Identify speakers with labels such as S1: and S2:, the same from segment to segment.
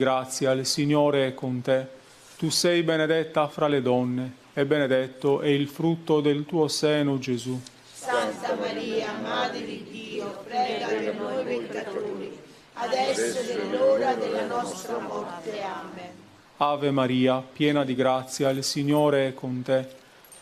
S1: Grazia, il Signore è con te. Tu sei benedetta fra le donne, e benedetto è il frutto del tuo seno, Gesù.
S2: Santa Maria, Madre di Dio, prega per noi peccatori, adesso è l'ora della nostra morte. Amen.
S1: Ave Maria, piena di grazia, il Signore è con te.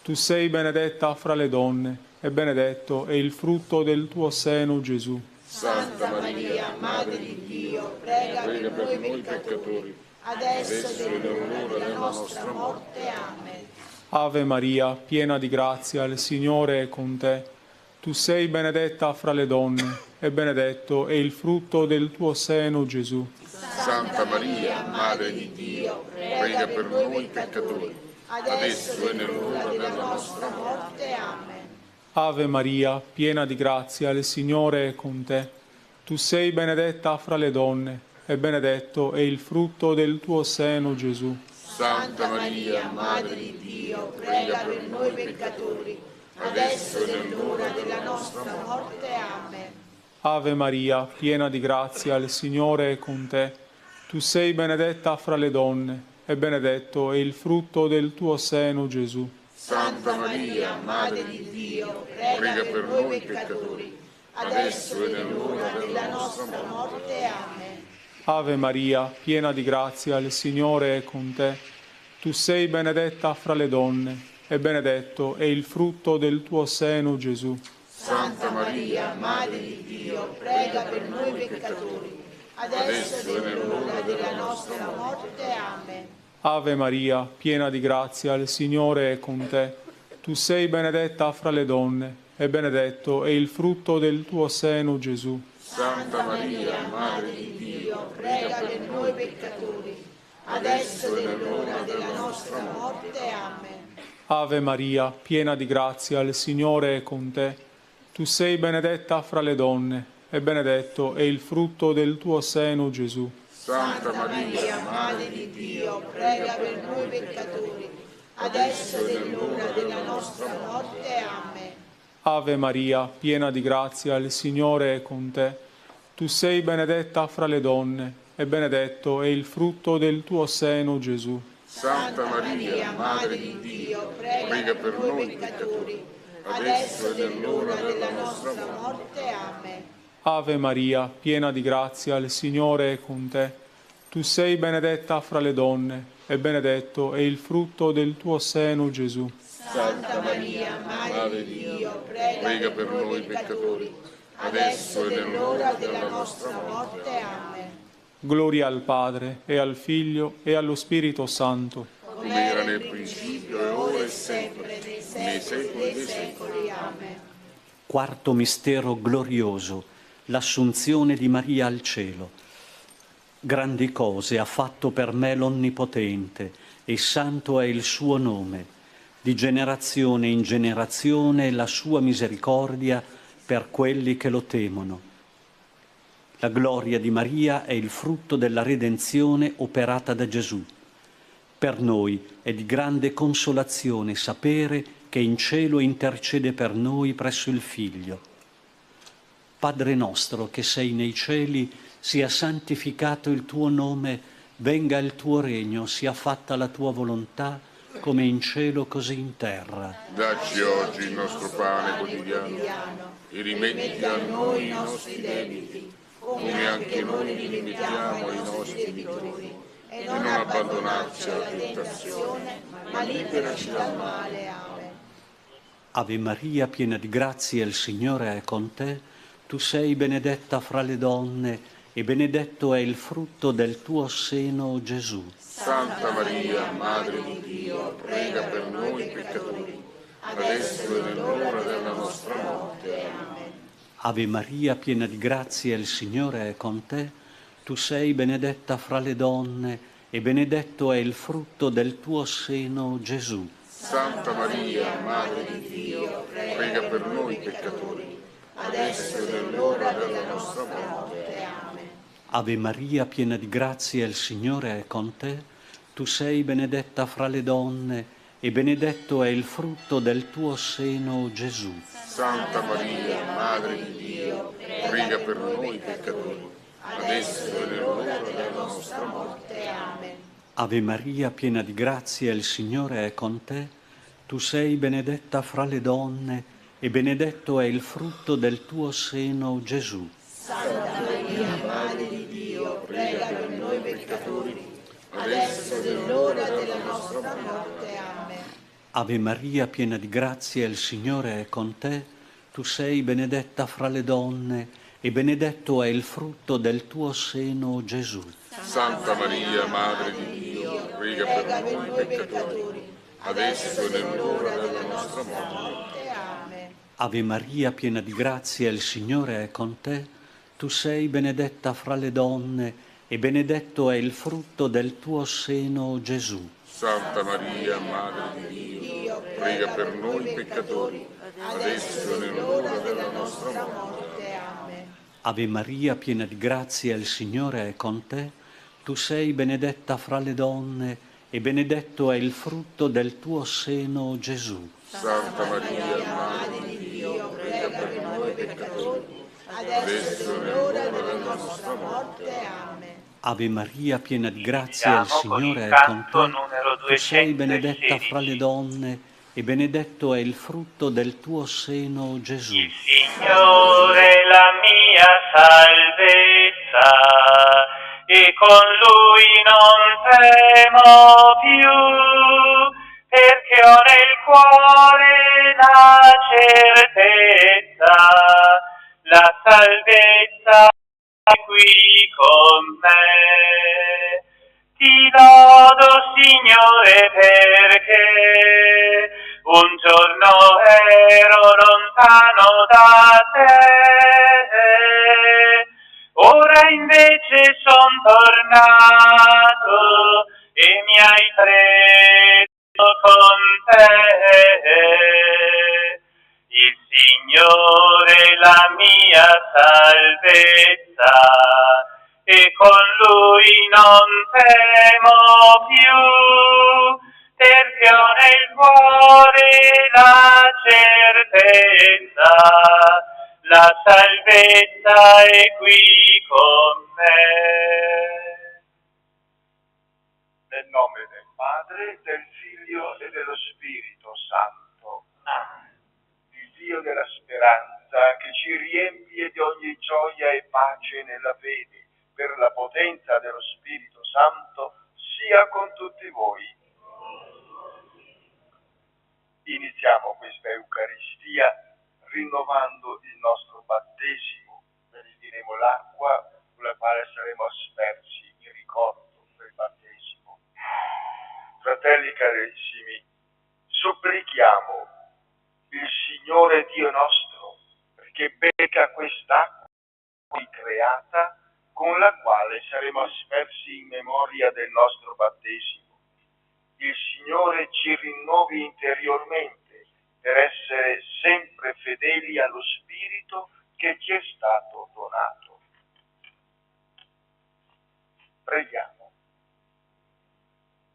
S1: Tu sei benedetta fra le donne, e benedetto è il frutto del tuo seno, Gesù.
S2: Santa Maria, Madre di Dio, prega per noi peccatori, adesso è l'ora della nostra morte. Amen.
S1: Ave Maria, piena di grazia, il Signore è con te. Tu sei benedetta fra le donne, e benedetto è il frutto del tuo seno, Gesù.
S2: Santa Maria, Madre di Dio, prega per noi peccatori, adesso è l'ora della nostra morte. Amen.
S1: Ave Maria, piena di grazia, il Signore è con te. Tu sei benedetta fra le donne, e benedetto è il frutto del tuo seno, Gesù.
S2: Santa Maria, Madre di Dio, prega per noi peccatori, adesso è l'ora della nostra morte. Amen.
S1: Ave Maria, piena di grazia, il Signore è con te. Tu sei benedetta fra le donne, e benedetto è il frutto del tuo seno, Gesù.
S2: Santa Maria, Madre di Dio, prega per noi peccatori, adesso è l'ora della nostra morte. Amen.
S1: Ave Maria, piena di grazia, il Signore è con te. Tu sei benedetta fra le donne, e benedetto è il frutto del tuo seno, Gesù.
S2: Santa Maria, Madre di Dio, prega per noi peccatori, adesso è l'ora della nostra morte. Amen.
S1: Ave Maria, piena di grazia, il Signore è con te. Tu sei benedetta fra le donne, e benedetto è il frutto del tuo seno, Gesù.
S2: Santa Maria, Madre di Dio, prega per noi peccatori, adesso è l'ora della nostra morte. Amen.
S1: Ave Maria, piena di grazia, il Signore è con te. Tu sei benedetta fra le donne, e benedetto è il frutto del tuo seno, Gesù.
S2: Santa Maria, Madre di Dio, prega per noi peccatori, adesso è l'ora della nostra morte. Amen.
S1: Ave Maria, piena di grazia, il Signore è con te. Tu sei benedetta fra le donne, e benedetto è il frutto del tuo seno, Gesù.
S2: Santa Maria, Madre di Dio, prega per noi peccatori, adesso è l'ora della nostra morte. Amen.
S1: Ave Maria, piena di grazia, il Signore è con te. Tu sei benedetta fra le donne, e benedetto è il frutto del tuo seno, Gesù.
S2: Santa Maria, Madre di Dio, prega per noi peccatori, adesso è l'ora della nostra morte. Amen.
S1: Gloria al Padre, e al Figlio, e allo Spirito Santo.
S2: Come era nel principio, e ora e sempre, nei secoli dei secoli. Amen.
S3: Quarto mistero glorioso, l'Assunzione di Maria al cielo. Grandi cose ha fatto per me l'Onnipotente, e santo è il suo nome. Di generazione in generazione la sua misericordia per quelli che lo temono. La gloria di Maria è il frutto della redenzione operata da Gesù. Per noi è di grande consolazione sapere che in cielo intercede per noi presso il Figlio. Padre nostro che sei nei cieli, sia santificato il tuo nome, venga il tuo regno, sia fatta la tua volontà, come in cielo così in terra.
S2: Dacci oggi il nostro pane quotidiano e rimetti a noi i nostri debiti, come anche noi li rimettiamo ai nostri debitori, e non abbandonarci alla tentazione, ma liberaci dal male. Amen.
S3: Ave Maria, piena di grazia, il Signore è con te. Tu sei benedetta fra le donne, e benedetto è il frutto del tuo seno, Gesù.
S2: Santa Maria, Madre di Dio, prega per noi peccatori, adesso è l'ora della nostra morte. Amen.
S3: Ave Maria, piena di grazia, il Signore è con te. Tu sei benedetta fra le donne, e benedetto è il frutto del tuo seno, Gesù.
S2: Santa Maria, Madre di Dio, prega per noi peccatori, adesso è l'ora della nostra morte. Amen.
S3: Ave Maria, piena di grazia, il Signore è con te. Tu sei benedetta fra le donne, e benedetto è il frutto del tuo seno, Gesù.
S2: Santa Maria, Madre di Dio, prega per noi peccatori, adesso è l'ora della nostra morte.
S3: Ave Maria, piena di grazia, il Signore è con te. Tu sei benedetta fra le donne e benedetto è il frutto del tuo seno, Gesù.
S4: Santa Maria, Madre di Dio, prega per noi peccatori, adesso è l'ora della nostra morte. Amen.
S3: Ave Maria, piena di grazia, il Signore è con te. Tu sei benedetta fra le donne e benedetto è il frutto del tuo seno, Gesù.
S2: Santa Maria, Madre di Dio, prega per noi peccatori, adesso è l'ora della nostra morte.
S4: Amen.
S3: Ave Maria, piena di grazia, il Signore è con te. Tu sei benedetta fra le donne e benedetto è il frutto del tuo seno, Gesù.
S2: Santa Maria, Madre di Dio, prega per noi peccatori, adesso è l'ora della nostra morte.
S4: Amen.
S3: Ave Maria, piena di grazia, il Signore è con te. Tu sei benedetta fra le donne e benedetto è il frutto del tuo seno, Gesù.
S2: Santa Maria, Madre di Dio, prega per noi peccatori, adesso è l'ora della nostra morte.
S4: Amen.
S3: Ave Maria, piena di grazia, il Signore è con te. Tu sei benedetta fra le donne e benedetto è il frutto del tuo seno, Gesù.
S5: Il Signore è la mia salvezza e con Lui non temo più, perché ho nel cuore la certezza, la salvezza è qui con me. Ti lodo, Signore, perché un giorno ero lontano da te, ora invece son tornato e mi hai preso con te. Il Signore è la mia salvezza e con Lui non temo più, perché ho nel cuore la certezza, la salvezza è qui con me.
S6: Nel nome del Padre, del Figlio e dello Spirito Santo.
S5: Amen.
S6: Il Dio della speranza, che ci riempie di ogni gioia e pace nella fede, per la potenza dello Spirito Santo, sia con tutti voi. Iniziamo questa Eucaristia rinnovando il nostro battesimo. Benediremo l'acqua con la quale saremo aspersi in ricordo del battesimo. Fratelli carissimi, supplichiamo il Signore Dio nostro perché benedica quest'acqua creata con la quale saremo aspersi in memoria del nostro battesimo. Il Signore ci rinnovi interiormente per essere sempre fedeli allo Spirito che ci è stato donato. Preghiamo.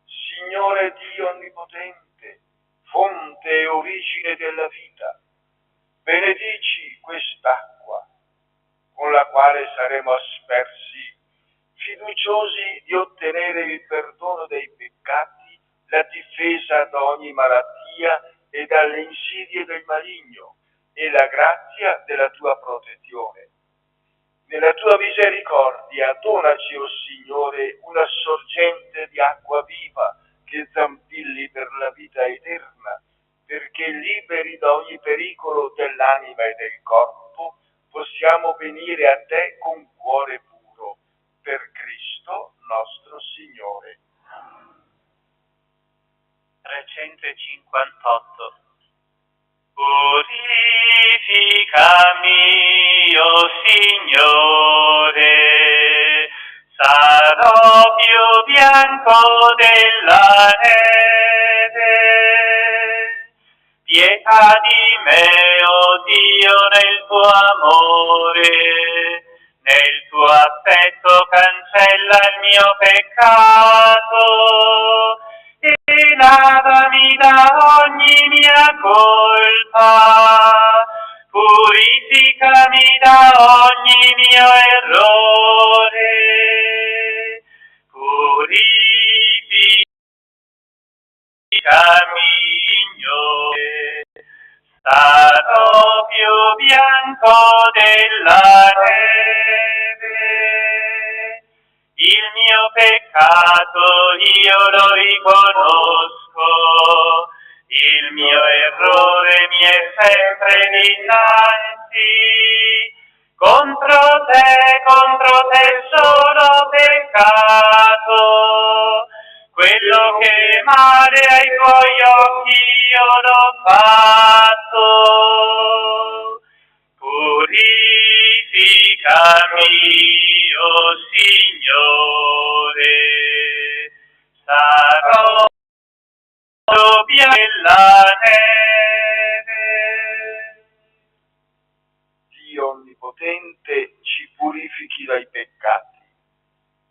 S6: Signore Dio Onnipotente, fonte e origine della vita, benedici quest'acqua con la quale saremo aspersi, fiduciosi di ottenere il perdono dei peccati, la difesa da ogni malattia e dalle insidie del maligno e la grazia della tua protezione. Nella tua misericordia donaci, o Signore, una sorgente di acqua viva che zampilli per la vita eterna, perché liberi da ogni pericolo dell'anima e del corpo, possiamo venire a te con cuore puro, per Cristo nostro Signore.
S5: 358. Purificami, o Signore, sarò più bianco della neve. Pietà di me, o Dio, nel tuo amore, nel tuo affetto cancella il mio peccato e lavami da ogni mia colpa, purificami da ogni mio errore, purificami, bianco della neve. Il mio peccato io lo riconosco, il mio errore mi è sempre dinanzi. Contro te solo peccato, quello che male ai tuoi occhi io l'ho fatto. Purificami, oh Signore, sarò bianco della neve.
S6: Dio Onnipotente ci purifichi dai peccati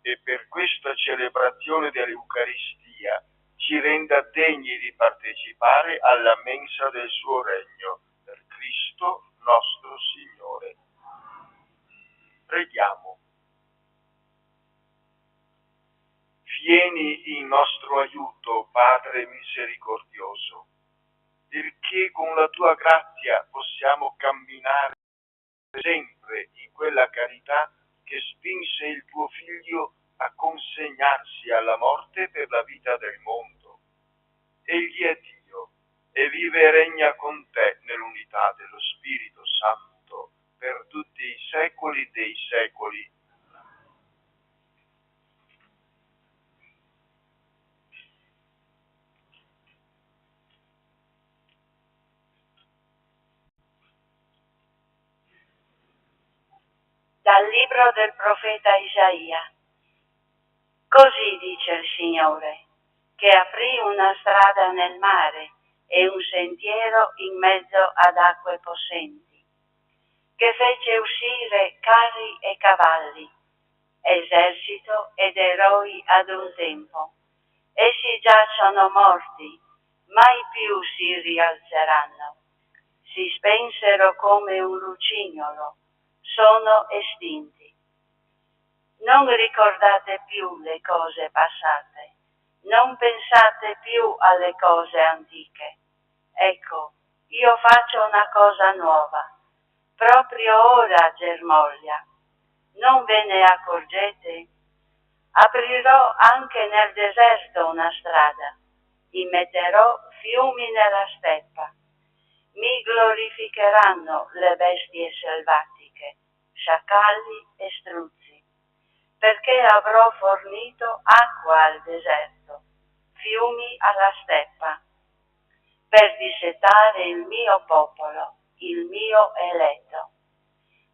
S6: e per questa celebrazione dell'Eucaristia ci renda degni di partecipare alla mensa del suo regno, per Cristo nostro Signore. Preghiamo. Vieni in nostro aiuto, Padre misericordioso, perché con la tua grazia possiamo camminare sempre in quella carità che spinse il tuo Figlio a consegnarsi alla morte per la vita del mondo. Egli è Dio e vive e regna con te nell'unità dello Spirito Santo per tutti i secoli dei secoli.
S7: Dal libro del profeta Isaia. Così dice il Signore, che aprì una strada nel mare e un sentiero in mezzo ad acque possenti, che fece uscire carri e cavalli, esercito ed eroi ad un tempo. Essi giacciono morti, mai più si rialzeranno. Si spensero come un lucignolo, sono estinti. Non ricordate più le cose passate, non pensate più alle cose antiche. Ecco, io faccio una cosa nuova, proprio ora germoglia. Non ve ne accorgete? Aprirò anche nel deserto una strada, immetterò fiumi nella steppa. Mi glorificheranno le bestie selvatiche, sciacalli e struzzi, perché avrò fornito acqua al deserto, fiumi alla steppa, per dissetare il mio popolo, il mio eletto.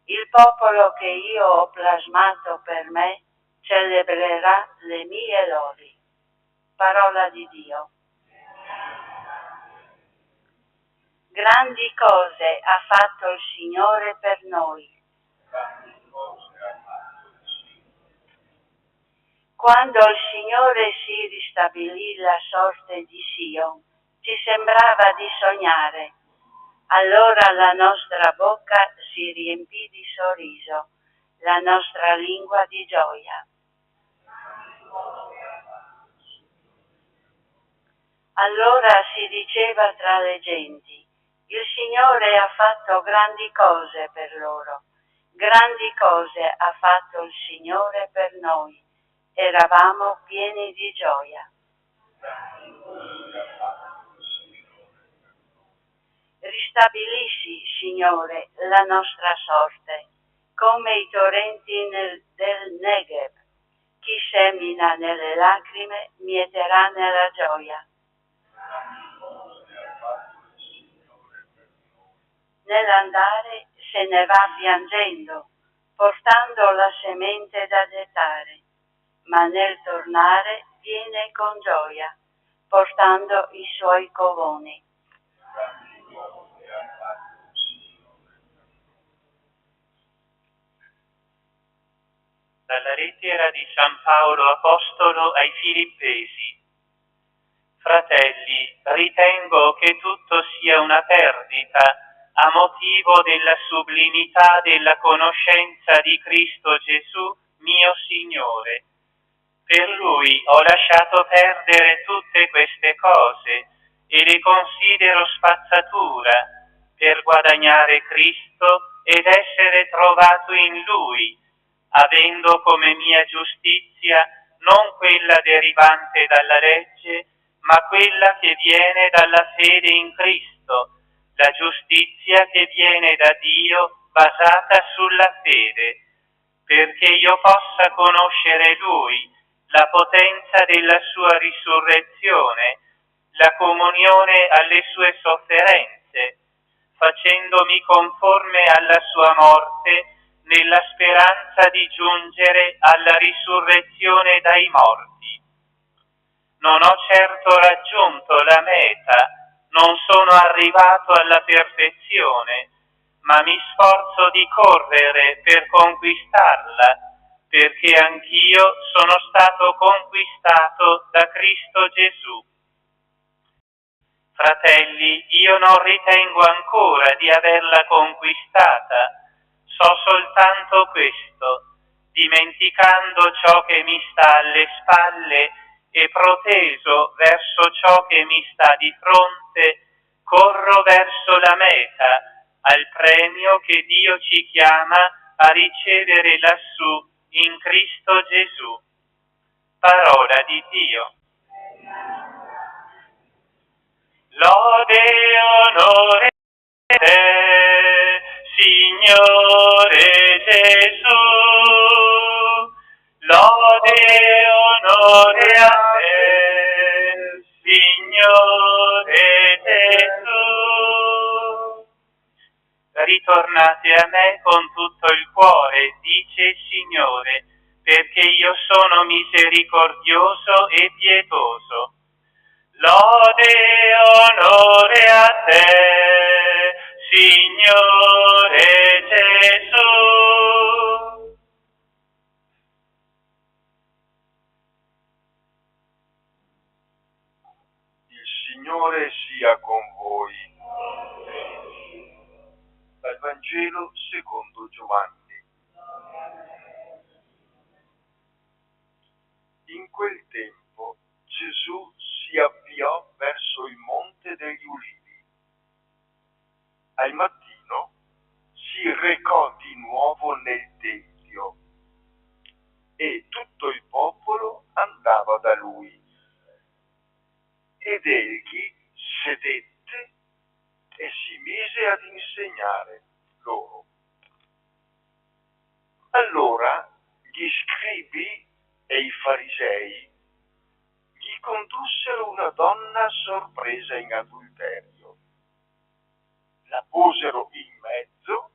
S7: Il popolo che io ho plasmato per me celebrerà le mie lodi. Parola di Dio. Grandi cose ha fatto il Signore per noi. Quando il Signore si ristabilì la sorte di Sion, ci sembrava di sognare. Allora la nostra bocca si riempì di sorriso, la nostra lingua di gioia. Allora si diceva tra le genti, il Signore ha fatto grandi cose per loro, grandi cose ha fatto il Signore per noi, eravamo pieni di gioia. Ristabilisci, Signore, la nostra sorte, come i torrenti del Negev. Chi semina nelle lacrime mieterà nella gioia. Nell'andare se ne va piangendo, portando la semente da gettare, ma nel tornare viene con gioia, portando i suoi covoni.
S5: Dalla lettera di San Paolo Apostolo ai Filippesi. Fratelli, ritengo che tutto sia una perdita a motivo della sublimità della conoscenza di Cristo Gesù, mio Signore. Per Lui ho lasciato perdere tutte queste cose e le considero spazzatura per guadagnare Cristo ed essere trovato in Lui, avendo come mia giustizia non quella derivante dalla legge, ma quella che viene dalla fede in Cristo, la giustizia che viene da Dio basata sulla fede, perché io possa conoscere Lui, la potenza della sua risurrezione, la comunione alle sue sofferenze, facendomi conforme alla sua morte, nella speranza di giungere alla risurrezione dai morti. Non ho certo raggiunto la meta, non sono arrivato alla perfezione, ma mi sforzo di correre per conquistarla, perché anch'io sono stato conquistato da Cristo Gesù. Fratelli, io non ritengo ancora di averla conquistata, so soltanto questo, dimenticando ciò che mi sta alle spalle e proteso verso ciò che mi sta di fronte, corro verso la meta, al premio che Dio ci chiama a ricevere lassù in Cristo Gesù. Parola di Dio. Lode e onore a te, Signore Gesù. Lode e onore a te, Signore Gesù. Ritornate a me con tutto il cuore, dice il Signore, perché io sono misericordioso e pietoso. Lode e onore a te, Signore Gesù.
S6: Il Signore sia con voi. Dal Vangelo secondo Giovanni. In quel tempo Gesù si avviò verso il Monte degli Ulivi. Al mattino si recò di nuovo nel Tempio e tutto il popolo andava da lui. Ed egli sedette e si mise ad insegnare loro. Allora gli scribi e i farisei gli condussero una donna sorpresa in adulterio. La posero in mezzo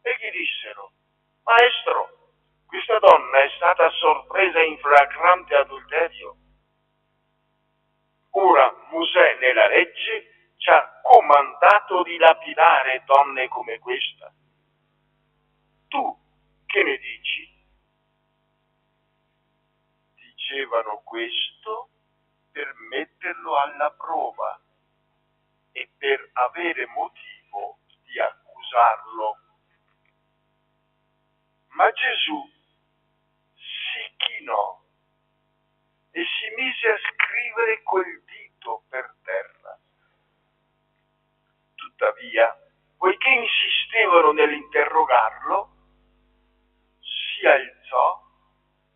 S6: e gli dissero: Maestro, questa donna è stata sorpresa in flagrante adulterio. Ora Mosè nella legge ci ha comandato di lapidare donne come questa. Tu che ne dici? Dicevano questo per metterlo alla prova e per avere motivo di accusarlo. Ma Gesù si chinò e si mise a scrivere col dito per terra. Tuttavia, poiché insistevano nell'interrogarlo, si alzò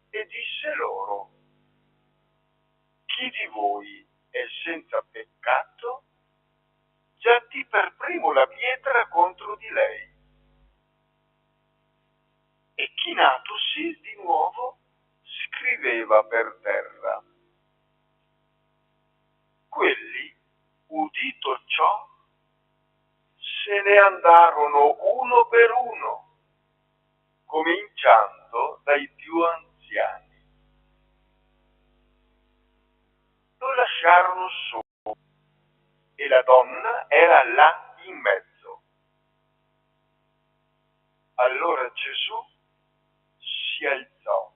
S6: e disse loro: chi di voi è senza peccato, getti per primo la pietra contro di lei. E chinatosi di nuovo scriveva per terra. Quelli, udito ciò, se ne andarono uno per uno, cominciando dai più anziani. Lo lasciarono solo e la donna era là in mezzo. Allora Gesù si alzò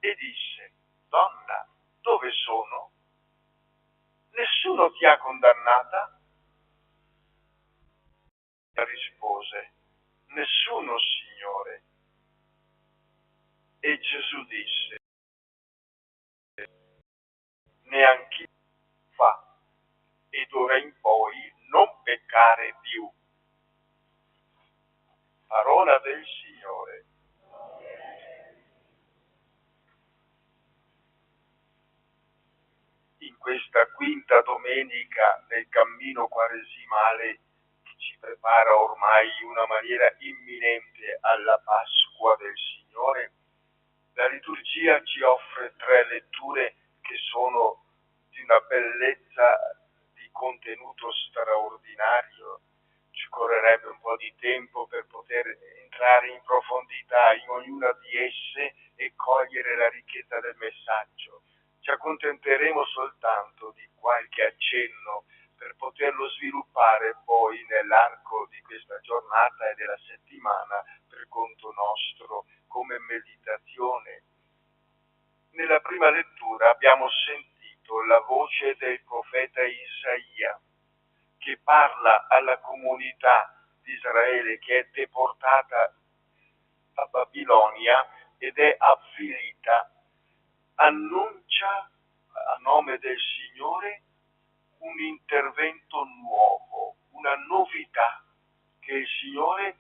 S6: e disse: Donna, dove sono? Nessuno ti ha condannata? Rispose: Nessuno, Signore. E Gesù disse: neanch'io fa, e d'ora in poi non peccare più. Parola del Signore. In questa quinta domenica del cammino quaresimale che ci prepara ormai in una maniera imminente alla Pasqua del Signore, la liturgia ci offre 3 letture che sono di una bellezza di contenuto straordinario. Ci correrebbe un po' di tempo per poter entrare in profondità in ognuna di esse e cogliere la ricchezza del messaggio. Ci accontenteremo soltanto di qualche accenno per poterlo sviluppare poi nell'arco di questa giornata e della settimana per conto nostro come meditazione. Nella prima lettura abbiamo sentito la voce del profeta Isaia che parla alla comunità di Israele che è deportata a Babilonia ed è avvilita. Annuncia a nome del Signore un intervento nuovo, una novità che il Signore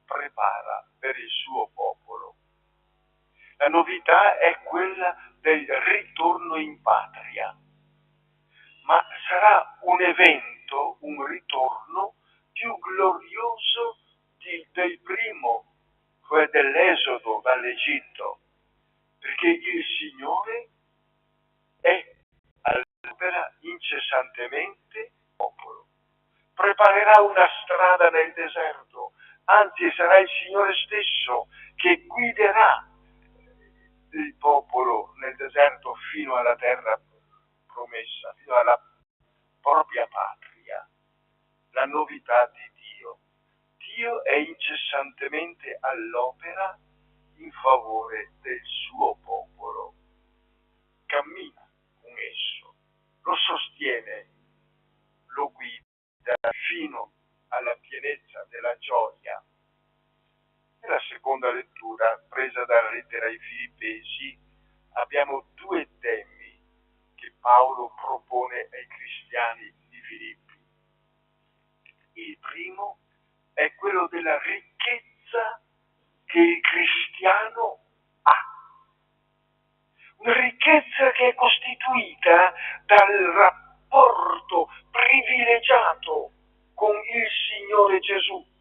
S6: prepara per il suo popolo. La novità è quella del ritorno in patria, ma sarà un evento, un ritorno più glorioso del primo, cioè dell'esodo dall'Egitto, perché il Signore è all'opera incessantemente popolo. Preparerà una strada nel deserto, anzi sarà il Signore stesso che guiderà il popolo nel deserto fino alla terra promessa, fino alla propria patria. La novità di Dio. Dio è incessantemente all'opera in favore del suo popolo. Cammina con esso, lo sostiene, lo guida fino alla pienezza della gioia. Nella seconda lettura, presa dalla lettera ai Filippesi, abbiamo 2 temi che Paolo propone ai cristiani di Filippi. Il primo è quello della ricchezza che il cristiano ha. Una ricchezza che è costituita dal rapporto privilegiato con il Signore Gesù.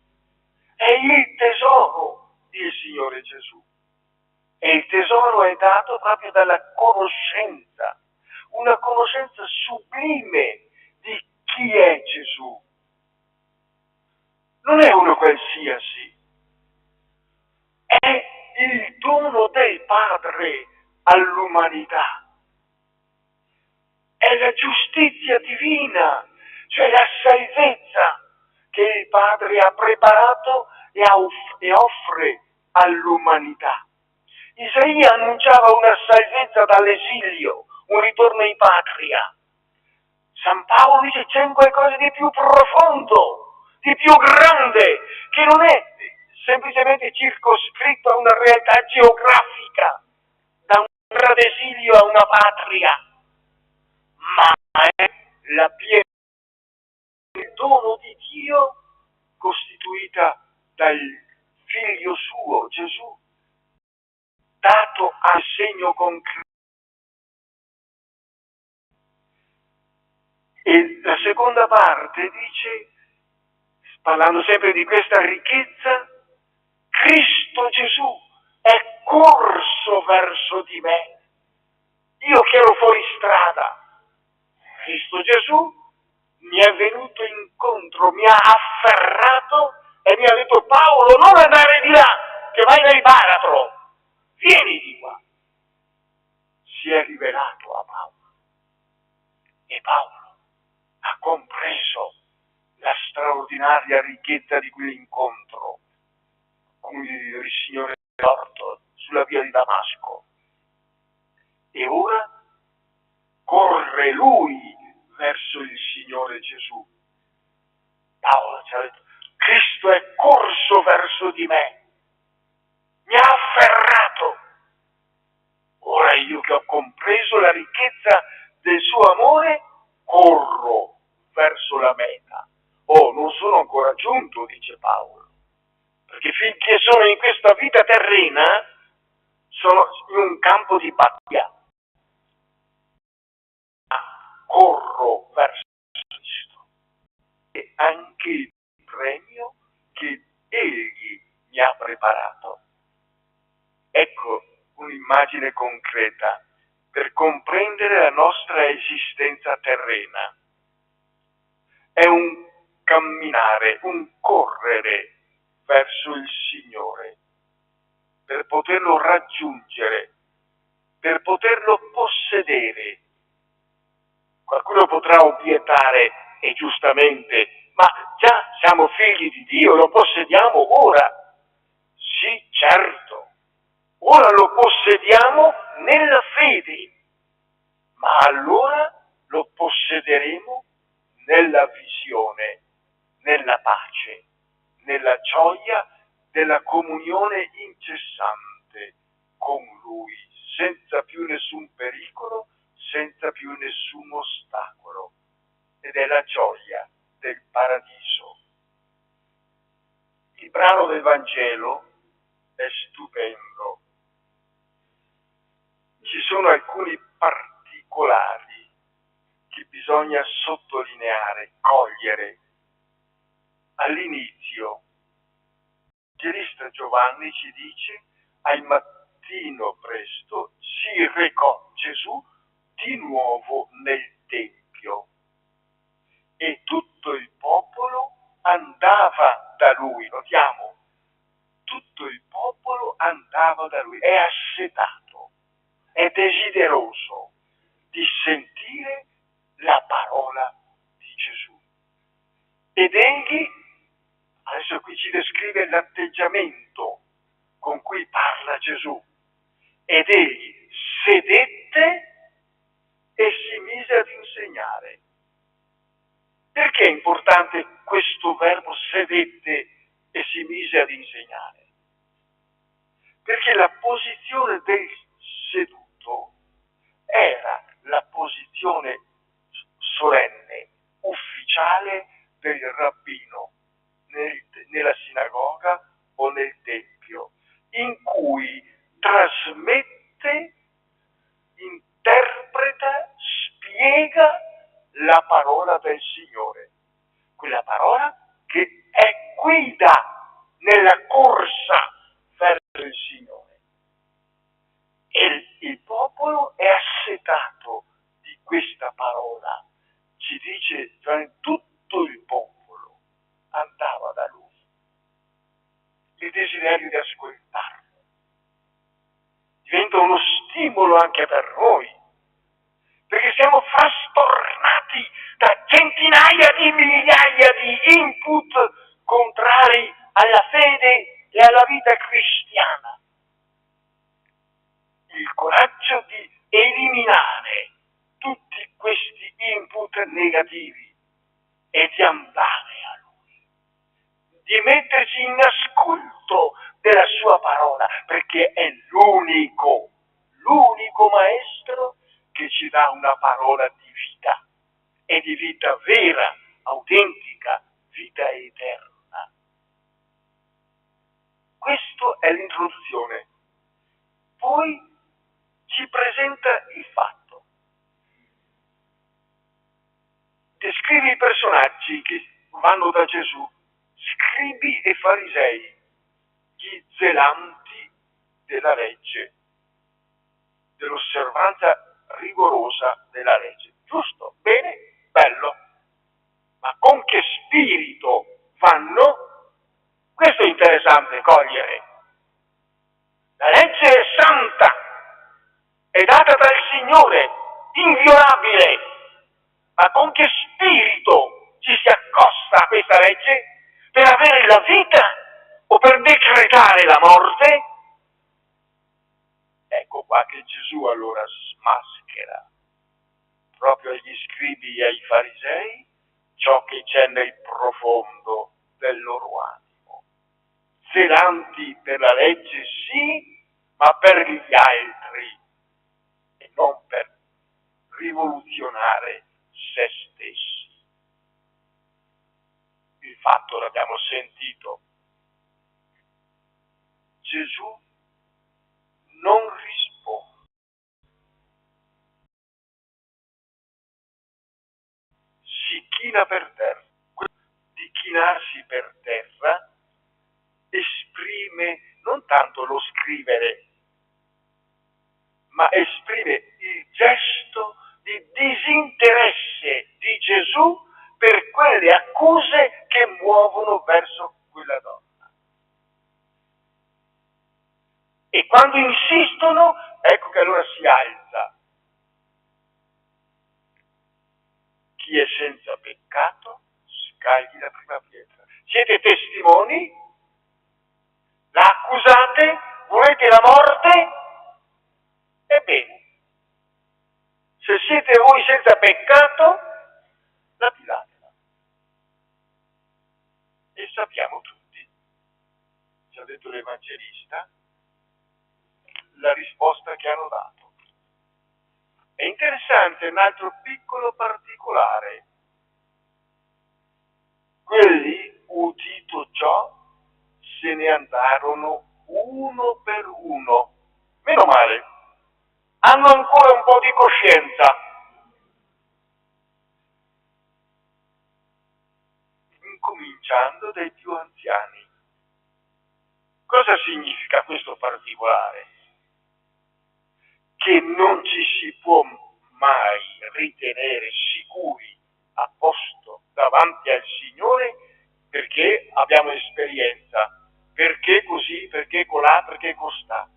S6: È il tesoro del Signore Gesù. E il tesoro è dato proprio dalla conoscenza, una conoscenza sublime di chi è Gesù. Non è uno qualsiasi, è il dono del Padre all'umanità. È la giustizia divina, cioè la salvezza che il Padre ha preparato e offre all'umanità. Isaia annunciava una salvezza dall'esilio, un ritorno in patria. San Paolo dice c'è qualcosa di più profondo, di più grande, che non è semplicemente circoscritto a una realtà geografica, da un terra d'esilio a una patria, ma è la piena del dono di Dio costituita dal Figlio suo, Gesù, dato a segno concreto. E la seconda parte dice, parlando sempre di questa ricchezza, Cristo Gesù è corso verso di me. Io che ero fuori strada, Cristo Gesù mi è venuto incontro, mi ha afferrato e mi ha detto: Paolo, non andare di là, che vai nel baratro, vieni di qua. Si è rivelato a Paolo e Paolo ha compreso la straordinaria ricchezza di quell'incontro con il Signore morto sulla via di Damasco. E ora corre lui verso il Signore Gesù. Paolo ci ha detto: Cristo è corso verso di me, mi ha afferrato. Ora io che ho compreso la ricchezza del suo amore, corro verso la meta. Oh, non sono ancora giunto, dice Paolo, perché finché sono in questa vita terrena sono in un campo di battaglia. Corro verso Cristo e anche il premio che Egli mi ha preparato. Ecco un'immagine concreta per comprendere la nostra esistenza terrena. È un camminare, un correre verso il Signore, per poterlo raggiungere, per poterlo possedere. Qualcuno potrà obiettare, e giustamente, ma già siamo figli di Dio, lo possediamo ora. Sì, certo, ora lo possediamo nella fede, ma allora lo possederemo nella visione, nella pace, nella gioia della comunione incessante con Lui, senza più nessun pericolo, senza più nessun ostacolo. Ed è la gioia del paradiso. Il brano del Vangelo è stupendo. Ci sono alcuni particolari che bisogna sottolineare, cogliere. All'inizio, l'Evangelista Giovanni ci dice: al mattino presto si recò Gesù di nuovo nel Tempio e tutto il popolo andava da lui. Notiamo, tutto il popolo andava da lui, è assetato, è desideroso di sentire la parola di Gesù. Ed egli, adesso qui ci descrive l'atteggiamento con cui parla Gesù, ed egli sedette e si mise ad insegnare. Perché è importante questo verbo sedette e si mise ad insegnare? Perché la posizione del seduto era la posizione solenne, ufficiale del rabbino nella sinagoga o nel tempio, in cui trasmette, interpreta, spiega la parola del Signore, quella parola che è guida nella corsa verso il Signore. E il popolo è assetato di questa parola. Ci dice, cioè, tutto il popolo andava da lui. Il desiderio di ascoltarlo diventa uno stimolo anche per noi, perché siamo frastornati da centinaia di migliaia di input contrari alla fede e alla vita cristiana. Il coraggio di eliminare tutti questi input negativi e di andare a Lui, di metterci in ascolto della Sua parola, perché è l'unico Maestro che ci dà una parola di vita, e di vita vera, autentica, vita eterna. Questo è l'introduzione. Poi ci presenta il fatto. Descrive i personaggi che vanno da Gesù, scribi e farisei, gli zelanti della legge, dell'osservanza rigorosa della legge. Giusto? Bene? Bello. Ma con che spirito vanno? Questo è interessante cogliere. La legge è santa, è data dal Signore, inviolabile, ma con che spirito ci si accosta a questa legge? Per avere la vita o per decretare la morte? Ecco qua che Gesù allora smaschera proprio agli scribi e ai farisei ciò che c'è nel profondo del loro animo. Zelanti per la legge sì, ma per gli altri, e non per rivoluzionare se stessi. Il fatto l'abbiamo sentito. Gesù non risponde. Si china per terra. Di chinarsi per terra esprime non tanto lo scrivere, ma esprime il gesto di disinteresse di Gesù per quelle accuse che muovono verso quella donna. E quando insistono, ecco che allora si alza. Chi è senza peccato, scagli la prima pietra. Siete testimoni? La accusate? Volete la morte? Ebbene, se siete voi senza peccato, lapidatela. E sappiamo tutti, ci ha detto l'Evangelista, la risposta che hanno dato. È interessante un altro piccolo particolare. Quelli, udito ciò, se ne andarono uno per uno. Meno male, hanno ancora un po' di coscienza. Incominciando dai più anziani. Cosa significa questo particolare? Che non ci si può mai ritenere sicuri a posto davanti al Signore perché abbiamo esperienza, perché così, perché colà, perché costà.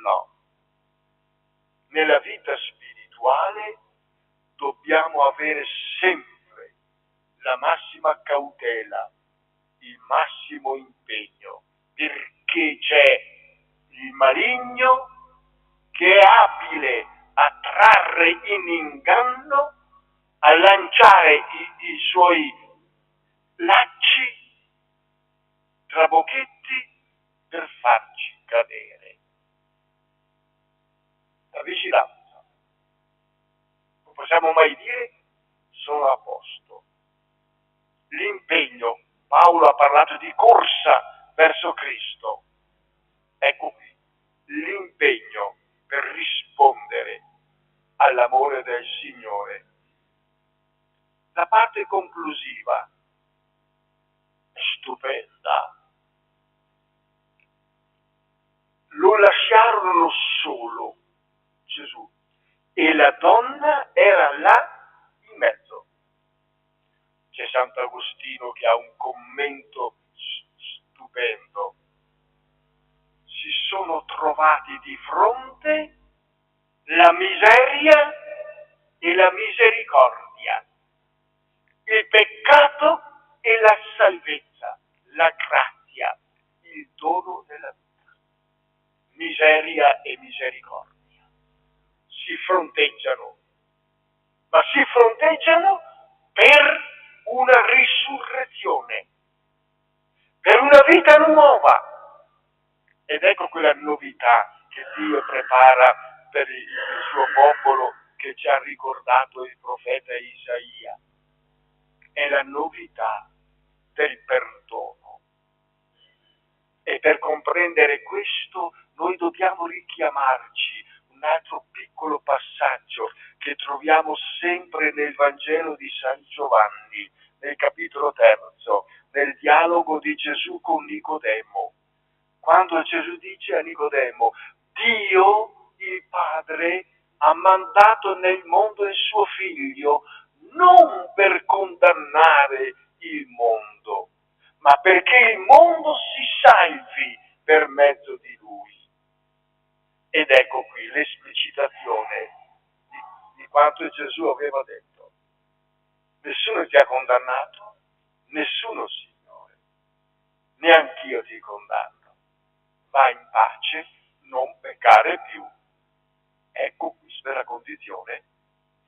S6: No. Nella vita spirituale dobbiamo avere sempre la massima cautela, il massimo impegno, perché c'è il maligno che è abile a trarre in inganno, a lanciare i suoi lacci, trabocchetti per farci cadere. La vigilanza. Non possiamo mai dire sono a posto. L'impegno. Paolo ha parlato di corsa verso Cristo. Ecco qui, l'impegno per rispondere all'amore del Signore. La parte conclusiva è stupenda. Lo lasciarono solo, Gesù, e la donna era là in mezzo. C'è Sant'Agostino che ha un commento stupendo. Si sono trovati di fronte la miseria e la misericordia, il peccato e la salvezza, la grazia, il dono della vita. Miseria e misericordia si fronteggiano, ma si fronteggiano per una risurrezione, per una vita nuova. Ed ecco quella novità che Dio prepara per il suo popolo che ci ha ricordato il profeta Isaia. È la novità del perdono. E per comprendere questo noi dobbiamo richiamarci un altro piccolo passaggio che troviamo sempre nel Vangelo di San Giovanni, nel capitolo 3, nel dialogo di Gesù con Nicodemo. Quando Gesù dice a Nicodemo, Dio, il Padre, ha mandato nel mondo il suo Figlio non per condannare il mondo, ma perché il mondo si salvi per mezzo di Lui. Ed ecco qui l'esplicitazione di quanto Gesù aveva detto. Nessuno ti ha condannato, nessuno, Signore, neanch'io ti condanno. Va in pace, non peccare più. Ecco questa è la condizione,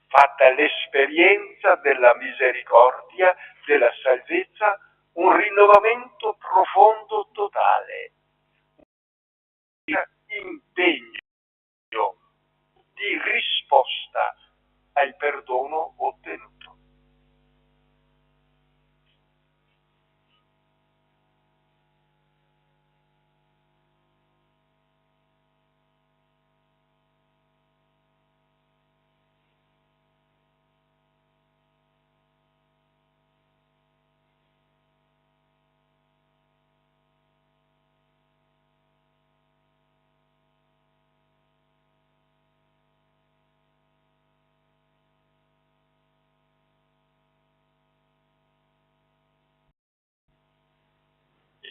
S6: fatta l'esperienza della misericordia, della salvezza, un rinnovamento profondo, totale, un impegno di risposta al perdono ottenuto.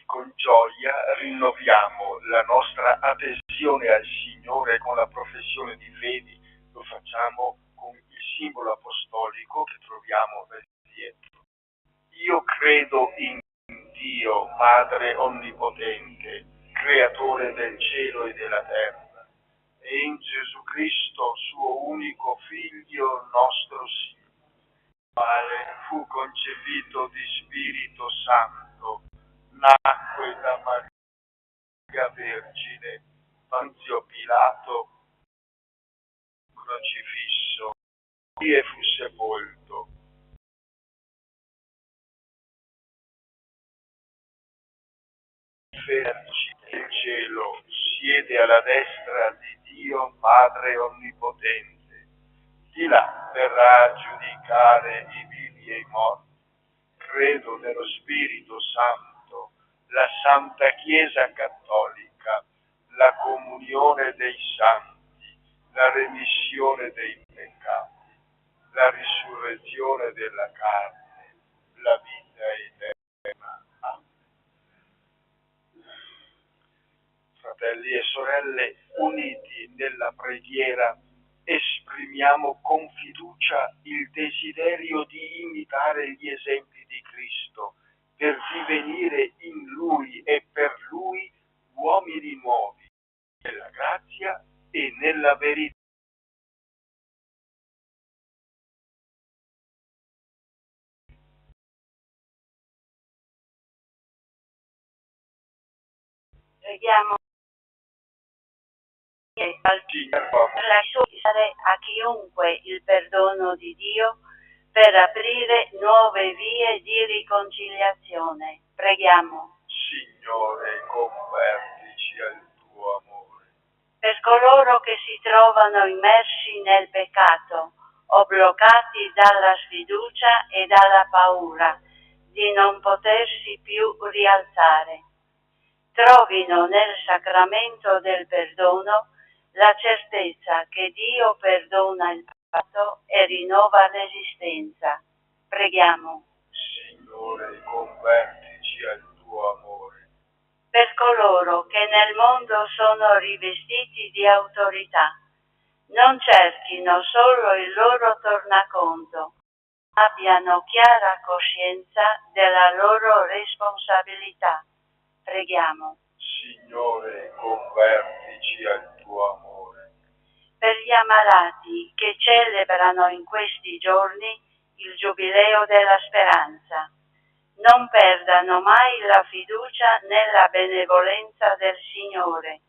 S6: con gioia rinnoviamo la nostra adesione al Signore con la professione di fede. Lo facciamo con il simbolo apostolico che troviamo nel dietro. Io credo in Dio, Padre Onnipotente, Creatore del cielo e della terra, e in Gesù Cristo, suo unico Figlio, nostro Signore, quale fu concepito di Spirito Santo, nacque da Maria Vergine, Ponzio Pilato, crocifisso, e fu sepolto. Verci del cielo, siede alla destra di Dio Padre Onnipotente. Di là verrà a giudicare i vivi e i morti. Credo nello Spirito Santo, la Santa Chiesa Cattolica, la comunione dei santi, la remissione dei peccati, la risurrezione della carne, la vita eterna. Amen. Fratelli e sorelle, uniti nella preghiera, esprimiamo con fiducia il desiderio di imitare gli esempi di Cristo, per divenire in Lui e per Lui uomini nuovi, nella grazia e nella verità.
S7: Preghiamo per lasciare a chiunque il perdono di Dio, per aprire nuove vie di riconciliazione. Preghiamo.
S6: Signore, convertici al tuo amore.
S7: Per coloro che si trovano immersi nel peccato o bloccati dalla sfiducia e dalla paura di non potersi più rialzare, trovino nel sacramento del perdono la certezza che Dio perdona il peccato e rinnova l'esistenza. Preghiamo.
S6: Signore, convertici al tuo amore.
S7: Per coloro che nel mondo sono rivestiti di autorità, non cerchino solo il loro tornaconto, ma abbiano chiara coscienza della loro responsabilità. Preghiamo.
S6: Signore, convertici al tuo amore.
S7: Per gli ammalati che celebrano in questi giorni il Giubileo della Speranza, non perdano mai la fiducia nella benevolenza del Signore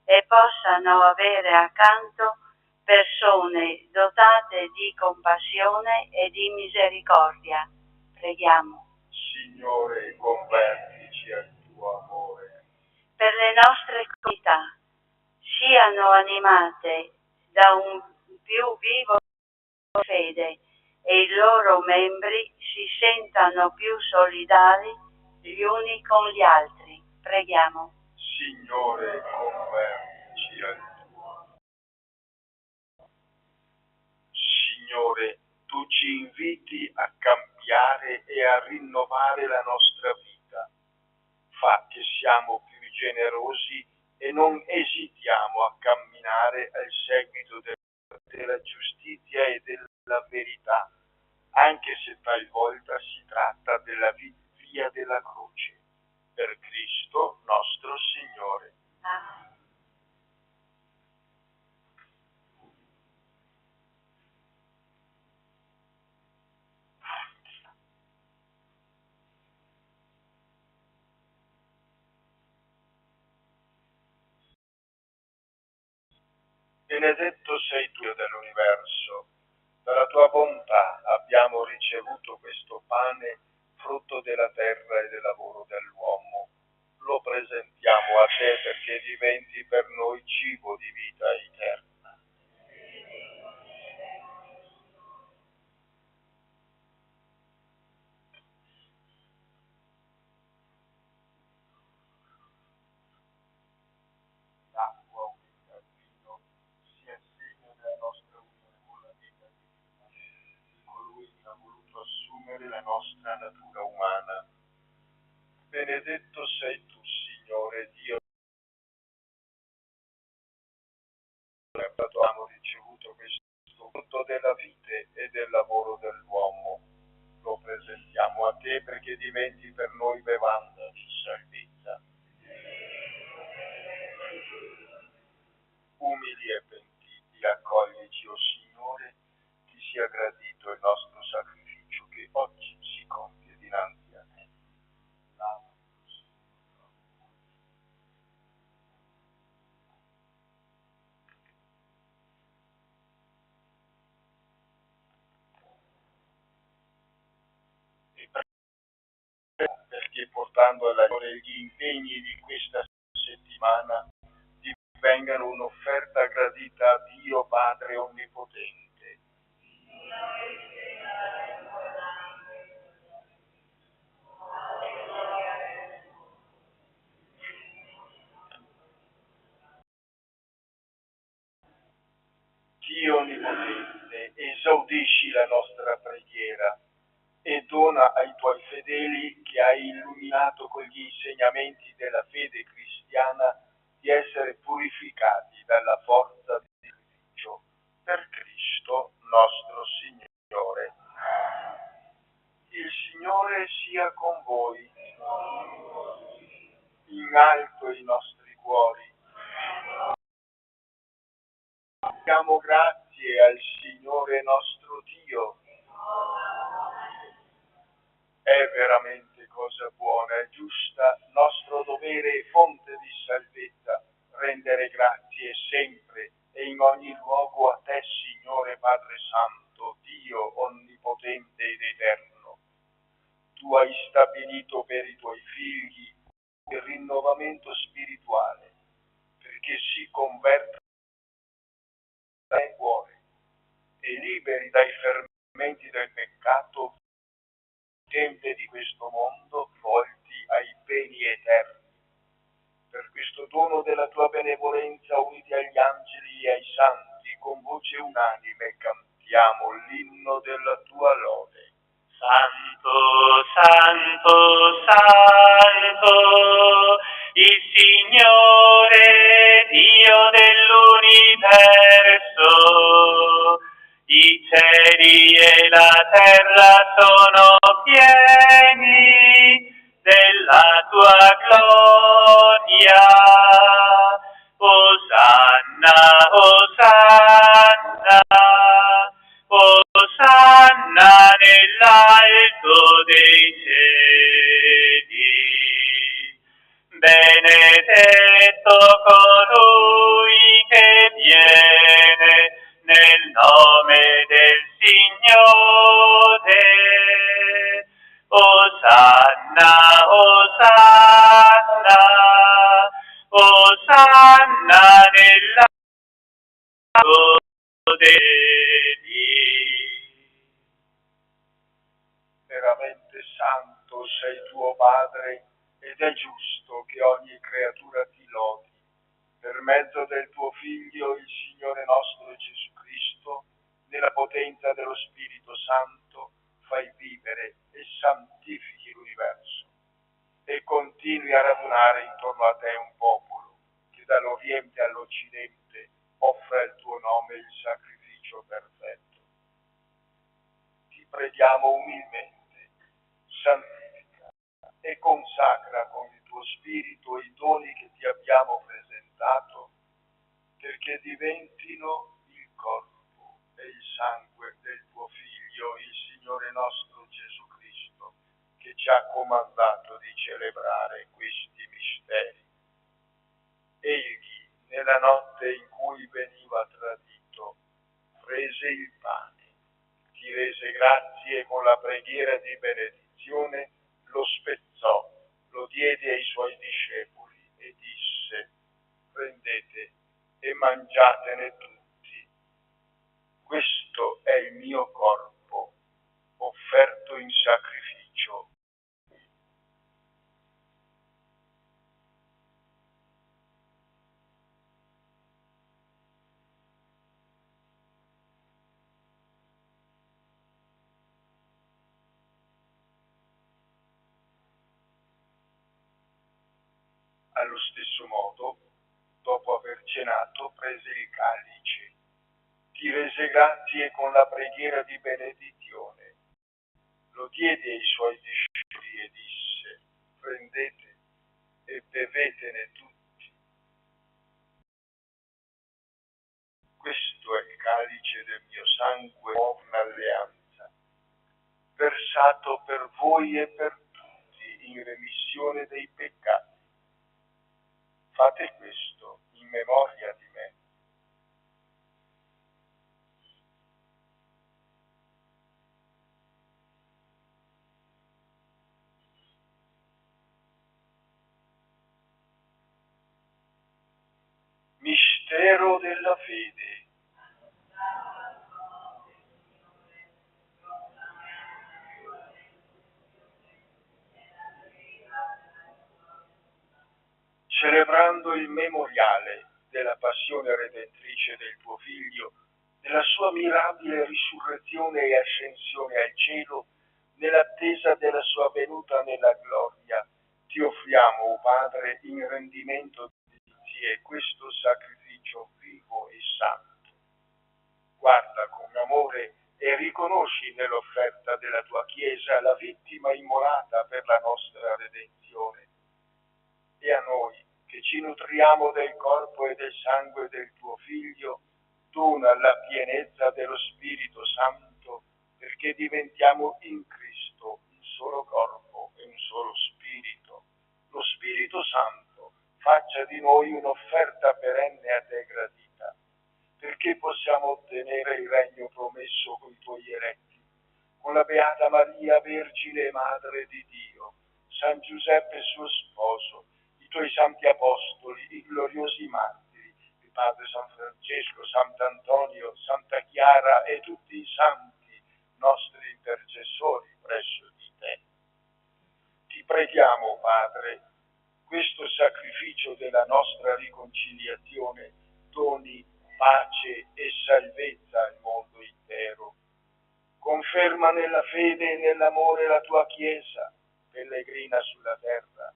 S7: e possano avere accanto persone dotate di compassione e di misericordia. Preghiamo.
S6: Signore, convertici al tuo amore.
S7: Per le nostre comunità siano animate da un più vivo fede e i loro membri si sentano più solidali gli uni con gli altri. Preghiamo.
S6: Signore, convertici al tuo amore. Signore, tu ci inviti a cambiare e a rinnovare la nostra vita. Fa che siamo più generosi e non esitiamo a camminare al seguito della giustizia e della verità, anche se talvolta si tratta della via della croce. Per Cristo nostro Signore.
S7: Amen.
S6: Benedetto sei tu dell'universo, dalla tua bontà abbiamo ricevuto questo pane, frutto della terra e del lavoro dell'uomo. Lo presentiamo a te perché diventi per noi cibo di vita eterna. L'acqua unita al vino sia segno della nostra unione con la vita divina, di colui che ha voluto assumere la nostra natura umana. benedetto sei tu, Signore Dio. Abbiamo ricevuto questo frutto della vite e del lavoro dell'uomo. Lo presentiamo a te perché diventi per noi bevanda di salvezza. Umili e pentiti, accoglici, o Signore, ti sia gradito il nostro sacrificio che oggi si compie dinanzi a te. Perché portando alla Signore gli impegni di questa settimana divengano un'offerta gradita a Dio Padre Onnipotente. Dio Onnipotente, esaudisci la nostra preghiera e dona ai tuoi fedeli che hai illuminato con gli insegnamenti della fede cristiana di essere purificati dalla forza del sacrificio per Cristo nostro Signore. Il Signore sia con voi, in alto i nostri cuori. Diamo grazie al Signore nostro Dio. È veramente cosa buona e giusta, nostro dovere e fonte di salvezza, rendere grazie sempre e in ogni luogo a te, Signore Padre Santo, Dio onnipotente ed eterno. Tu hai stabilito per i tuoi figli il rinnovamento spirituale, perché si convertano dal cuore e liberi dai fermenti del peccato, gente di questo mondo volti ai beni eterni. Per questo dono della tua benevolenza, uniti agli angeli e ai santi, con voce unanime cantiamo l'inno della tua lode.
S5: Santo, Santo, Santo, il Signore, Dio dell'universo. I cieli e la terra sono pieni della tua gloria. Osanna, Osanna, Osanna nell'alto dei cieli. Benedetto colui che viene nel nome del Signore. Osanna, Osanna, Osanna nell'alto dei.
S6: Veramente santo sei tuo Padre, ed è giusto che ogni creatura ti lodi. Per mezzo del tuo Figlio, il Signore nostro Gesù Cristo, nella potenza dello Spirito Santo, fai vivere e santifichi l'universo e continui a radunare intorno a te un popolo che dall'Oriente all'Occidente offre al tuo nome il sacrificio perfetto. Ti preghiamo umilmente, santifica e consacra con il tuo Spirito i doni che ti abbiamo presentato, perché diventino il corpo e il sangue del tuo Figlio, il Signore nostro Gesù Cristo, che ci ha comandato di celebrare questi misteri. Egli, nella notte in cui veniva tradito, prese il pane, ti rese grazie e con la preghiera di benedizione lo spezzò, lo diede ai suoi discepoli e disse: prendete e mangiatene tutti. Questo è il mio corpo, offerto in sacrificio. Allo stesso modo, dopo aver cenato, prese il calice, ti rese grazie con la preghiera di benedizione, lo diede ai suoi discepoli e disse: prendete e bevetene tutti. Questo è il calice del mio sangue, nuova alleanza, versato per voi e per tutti in remissione dei peccati. Fate questo in memoria di me. Mistero della fede. Celebrando il memoriale della passione redentrice del tuo Figlio, della sua mirabile risurrezione e ascensione al cielo, nell'attesa della sua venuta nella gloria, ti offriamo, o Padre, in rendimento di grazie questo sacrificio vivo e santo. Guarda con amore e riconosci nell'offerta della tua Chiesa la vittima immolata per la nostra redenzione. E a noi, che ci nutriamo del corpo e del sangue del tuo Figlio, dona la pienezza dello Spirito Santo, perché diventiamo in Cristo un solo corpo e un solo Spirito. Lo Spirito Santo faccia di noi un'offerta perenne a te gradita, perché possiamo ottenere il regno promesso con i tuoi eletti, con la Beata Maria, Vergine e Madre di Dio, San Giuseppe suo sposo, i tuoi santi apostoli, i gloriosi martiri, il Padre San Francesco, Sant'Antonio, Santa Chiara e tutti i santi nostri intercessori presso di te. Ti preghiamo, Padre, questo sacrificio della nostra riconciliazione doni pace e salvezza al mondo intero. Conferma nella fede e nell'amore la tua Chiesa, pellegrina sulla terra,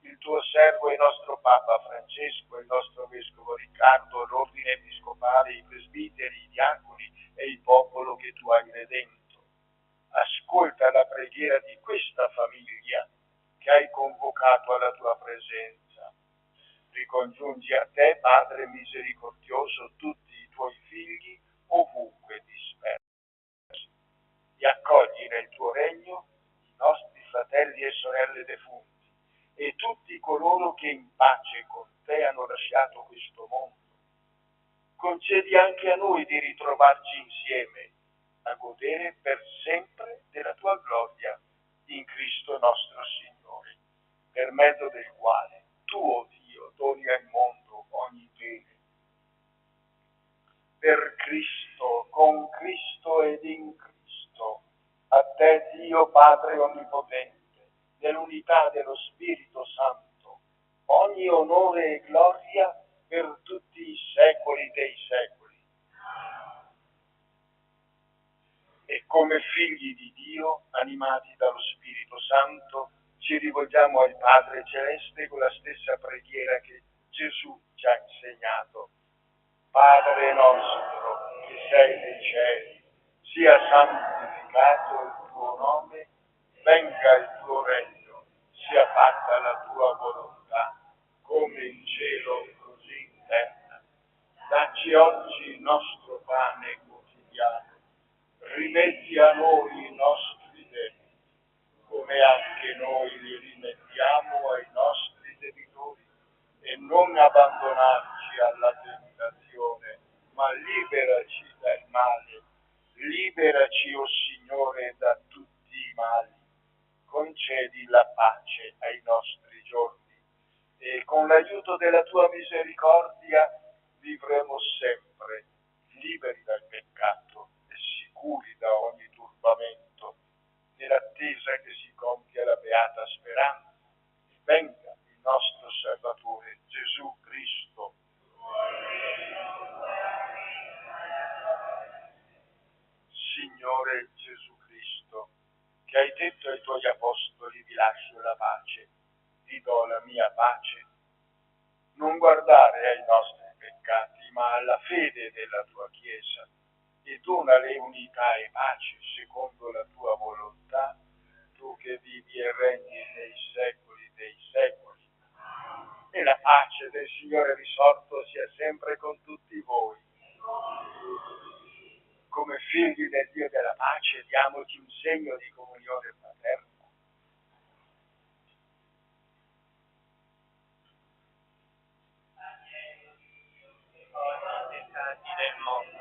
S6: il tuo servo e nostro Papa Francesco, il nostro Vescovo Riccardo, l'ordine episcopale, i presbiteri, i diaconi e il popolo che tu hai redento. Ascolta la preghiera di questa famiglia che hai convocato alla tua presenza. Ricongiungi a te, Padre misericordioso, tutti i tuoi figli ovunque dispersi e accogli nel tuo regno i nostri fratelli e sorelle defunti e tutti coloro che in pace con te hanno lasciato questo mondo. Concedi anche a noi di ritrovarci insieme a godere per sempre della tua gloria in Cristo nostro Signore, per mezzo del quale tu, o Dio, doni al mondo ogni bene. Per Cristo, con Cristo ed in Cristo, a te Dio Padre Onnipotente, nell'unità dello Spirito Santo, ogni onore e gloria per tutti i secoli dei secoli. E come figli di Dio, animati dallo Spirito Santo, ci rivolgiamo al Padre Celeste con la stessa preghiera che Gesù ci ha insegnato. Padre nostro, che sei nei cieli, sia santificato il tuo nome, venga il tuo regno, sia fatta la tua volontà, come in cielo così in terra. Dacci oggi il nostro pane quotidiano, rimetti a noi i nostri debiti, come anche noi li rimettiamo ai nostri debitori, e non abbandonarci alla tentazione, ma liberaci dal male. Liberaci, o Signore, da tutti i mali. Concedi la pace ai nostri giorni e con l'aiuto della tua misericordia vivremo sempre liberi dal peccato e sicuri da ogni turbamento, nell'attesa che si compia la beata speranza e venga il nostro Salvatore Gesù Cristo. Signore Gesù Cristo, che hai detto ai tuoi apostoli: vi lascio la pace, vi do la mia pace, Non guardare ai nostri peccati, ma alla fede della tua Chiesa, e donale unità e pace secondo la tua volontà, tu che vivi e regni nei secoli dei secoli. E la pace del Signore risorto sia sempre con tutti voi. Come figli del Dio della pace, diamoci un segno di comunione fraterna.
S5: Del mondo.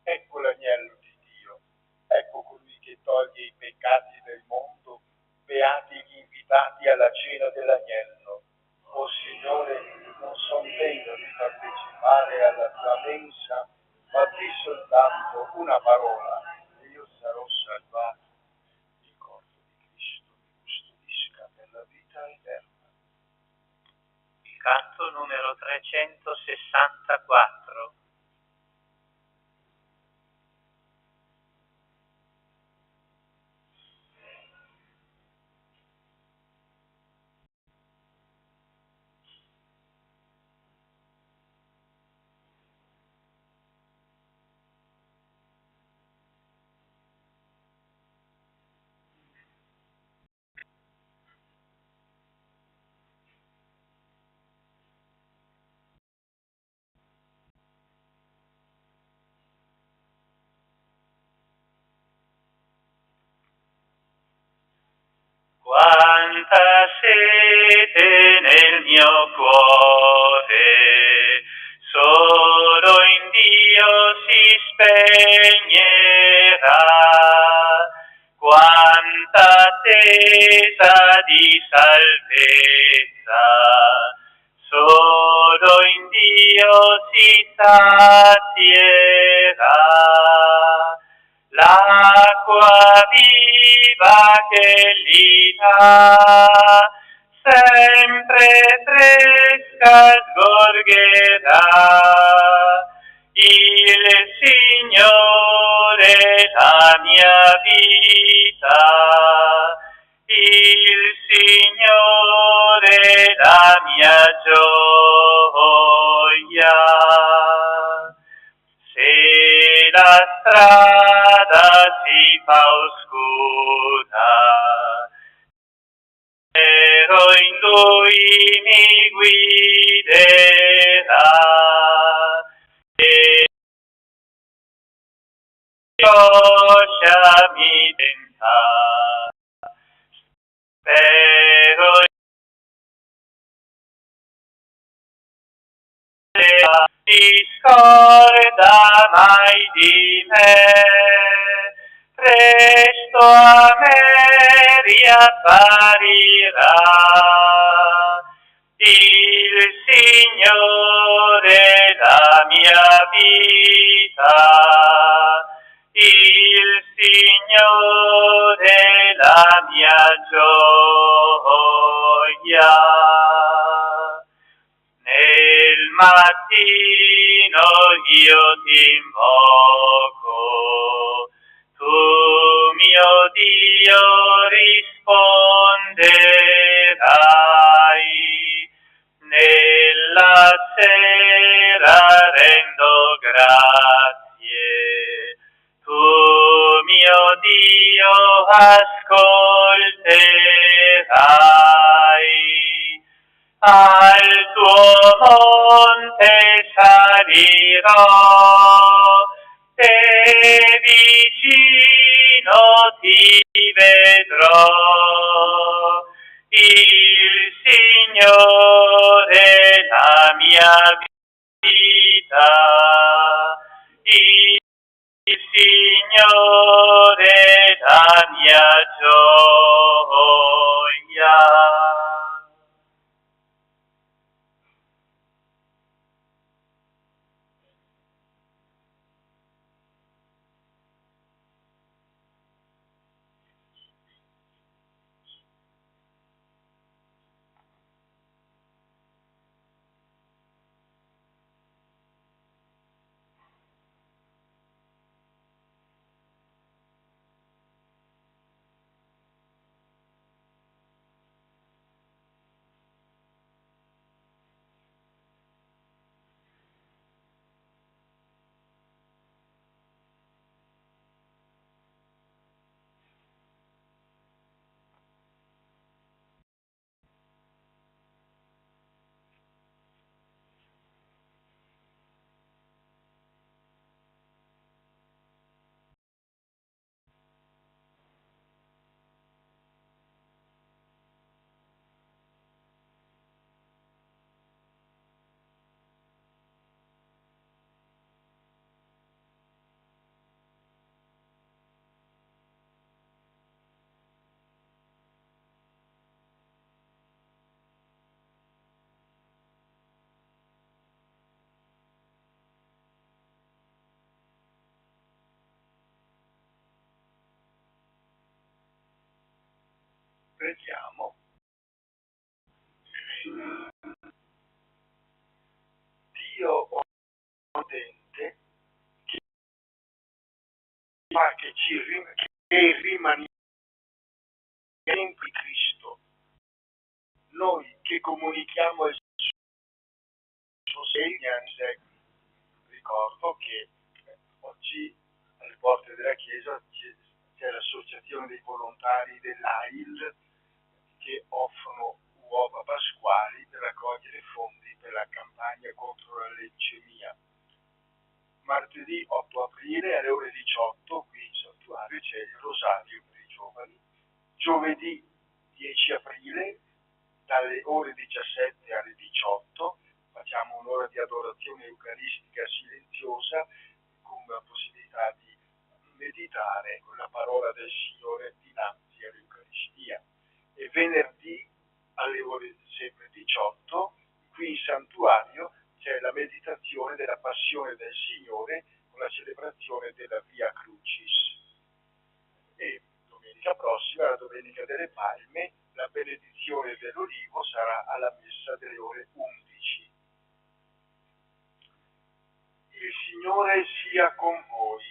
S6: Ecco l'agnello di Dio, ecco colui che toglie i peccati del mondo, beati gli invitati alla cena dell'agnello. O Signore, non son degno di partecipare alla tua mensa, ma di soltanto una parola e io sarò salvato. Il corpo di Cristo mi custodisca per la vita eterna.
S5: Il canto numero 364. Quanta sete nel mio cuore, solo in Dio si spegnerà. Quanta attesa di salvezza, solo in Dio si sazierà. L'acqua viva che gli dà, sempre fresca sgorgerà. Il Signore la mia vita, il Signore la mia gioia. Se la strada si fa oscura, però in Lui mi guiderà. E lasciami tentare, spero si scorda mai di me, presto a me riapparirà. Il Signore la mia vita, il Signore la mia gioia. Nel mattino io ti invoco, tu mio Dio risponderai. Nella sera rendo grazie, tu mio Dio ascolterai. Al tuo monte salirò e vicino ti vedrò. Il Signore la mia vita, il Signore la mia gioia.
S6: che rimaniamo in Cristo, noi che comunichiamo il suo segno. Ricordo che oggi alle porte della Chiesa c'è l'associazione dei volontari dell'AIL che offrono uova pasquali per raccogliere fondi per la campagna contro la leucemia. Martedì 8 aprile alle ore 18 qui in Santuario c'è il rosario per i giovani. Giovedì 10 aprile dalle ore 17 alle 18 facciamo un'ora di adorazione eucaristica silenziosa con la possibilità di meditare con la parola del Signore dinanzi all'Eucaristia. E venerdì alle ore sempre 18 qui in Santuario c'è la meditazione della passione del Signore con la celebrazione della Via Crucis. E domenica prossima, la Domenica delle Palme, la benedizione dell'Olivo sarà alla messa delle ore 11. Il Signore sia con voi.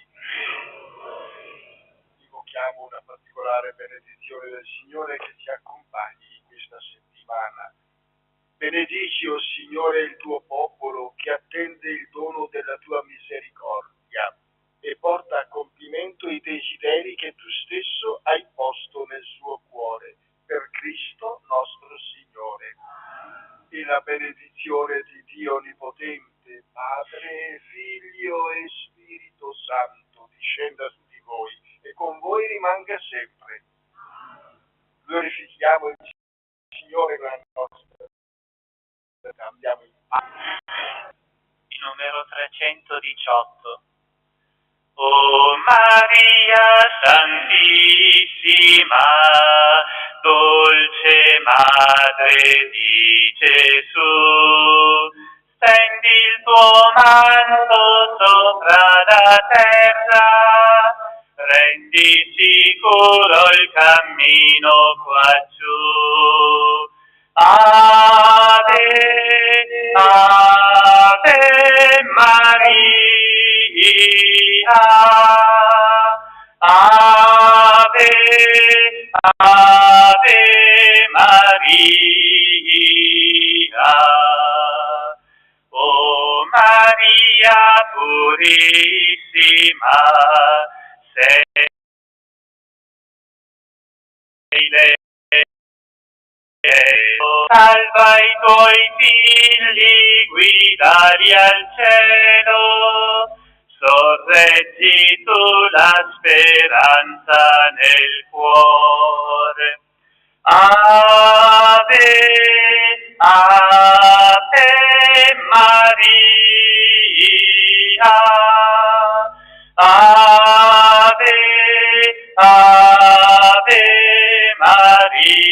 S6: Invochiamo una particolare benedizione del Signore che ci accompagni in questa settimana. Benedici, o Signore, il tuo popolo che attende il dono della tua misericordia e porta a compimento i desideri che tu stesso hai posto nel suo cuore, per Cristo nostro Signore. E la benedizione di Dio Onnipotente, Padre, Figlio e Spirito Santo, discenda su di voi e con voi rimanga sempre. Glorifichiamo il Signore con la nostra. Andiamo in pace.
S5: Il numero 318. O Maria Santissima, dolce Madre di Gesù, stendi il tuo manto sopra la terra, rendi sicuro il cammino qua giù. Ave, Ave Maria, Ave, Ave Maria. O Maria purissima, sei lei. Salva i tuoi figli, guidali al cielo, sorreggi tu la speranza nel cuore. Ave, Ave Maria, Ave, Ave Maria.